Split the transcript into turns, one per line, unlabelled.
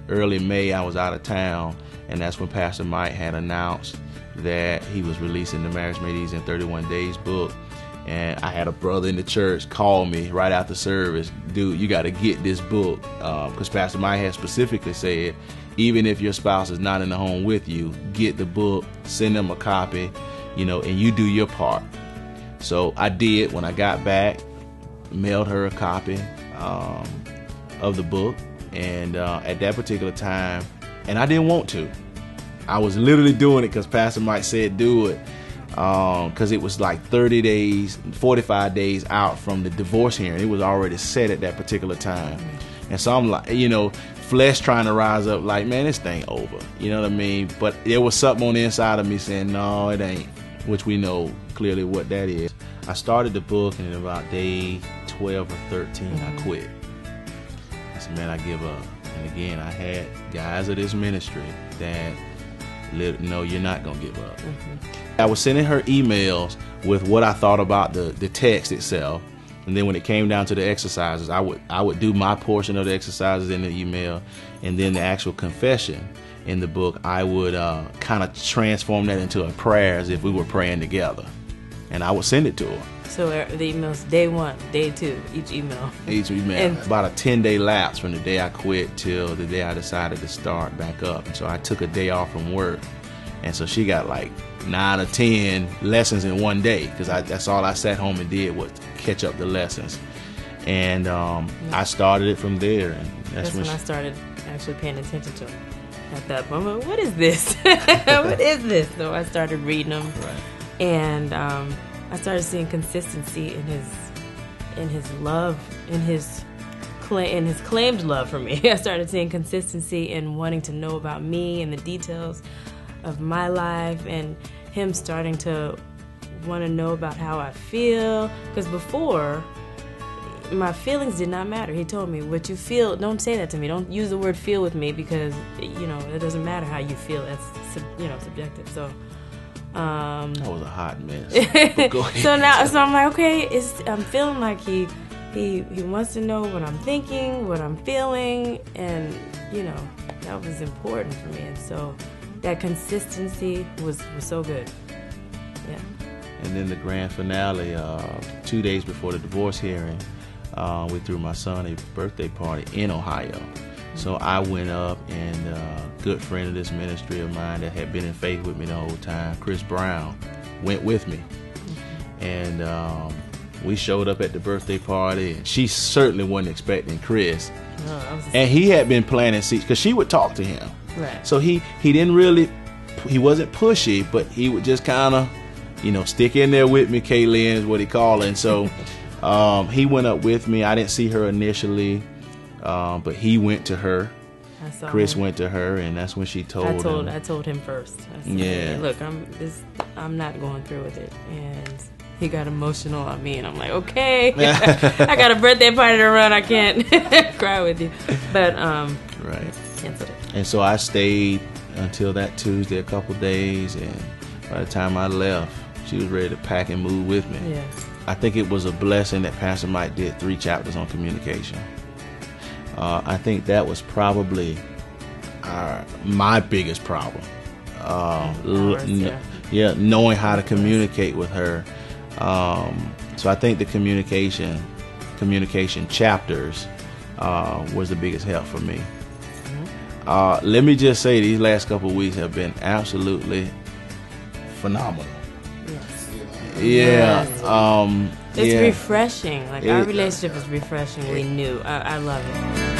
early May, I was out of town, and that's when Pastor Mike had announced that he was releasing the Marriage Made Easy in 31 Days book. And I had a brother in the church call me right after service, dude, you got to get this book, because Pastor Mike had specifically said, even if your spouse is not in the home with you, get the book, send them a copy, and you do your part. So I did. When I got back, mailed her a copy of the book, and at that particular time, and I didn't want to. I was literally doing it because Pastor Mike said do it, because it was like 30 days, 45 days out from the divorce hearing. It was already set at that particular time. And so I'm like, flesh trying to rise up like, man, this thing over. You know what I mean? But there was something on the inside of me saying, no, it ain't, which we know clearly what that is. I started the book, and about day 12 or 13, I quit. I said, man, I give up. And again, I had guys of this ministry that no, you're not going to give up. I was sending her emails with what I thought about the text itself. And then when it came down to the exercises, I would do my portion of the exercises in the email, and then the actual confession in the book, I would kind of transform that into a prayer as if we were praying together. And I would send it to her.
So the emails, day 1, day 2, each email.
Each email. And about a 10-day lapse from the day I quit till the day I decided to start back up. And so I took a day off from work. And so she got like 9 or 10 lessons in one day, because that's all I sat home and did was catch up the lessons. And I started it from there. And that's when I started
actually paying attention to it. At that moment, what is this? What is this? So I started reading them.
Right.
And I started seeing consistency in his love, in his claimed love for me. I started seeing consistency in wanting to know about me and the details of my life, and him starting to want to know about how I feel. Because before, my feelings did not matter. He told me, what you feel, don't say that to me. Don't use the word feel with me, because it doesn't matter how you feel. That's subjective. So
that was a hot mess. Go ahead.
so I'm like, okay, I'm feeling like he wants to know what I'm thinking, what I'm feeling, and that was important for me. And so that consistency was so good. Yeah.
And then the grand finale, 2 days before the divorce hearing, we threw my son a birthday party in Ohio. So I went up, and a good friend of this ministry of mine that had been in faith with me the whole time, Chris Brown, went with me. And we showed up at the birthday party, and she certainly wasn't expecting Chris. And he had been planting seeds, because she would talk to him.
Right.
So he didn't really, he wasn't pushy, but he would just kind of, stick in there with me. Kaylin is what he called it. And so he went up with me. I didn't see her initially. But he went to her. Chris went to her, and that's when she told him.
I told him first. I said,
yeah.
Look, I'm not going through with it. And he got emotional on me, and I'm like, okay, I got a birthday party to run. I can't cry with you. But
right.
Canceled it.
And so I stayed until that Tuesday, a couple days, and by the time I left, she was ready to pack and move with me.
Yeah.
I think it was a blessing that Pastor Mike did 3 chapters on communication. I think that was probably my biggest problem. Knowing how to communicate with her. So I think the communication chapters was the biggest help for me. Let me just say, these last couple of weeks have been absolutely phenomenal.
Yes.
Yeah.
It's refreshing. Like, our relationship is refreshingly new. I love it.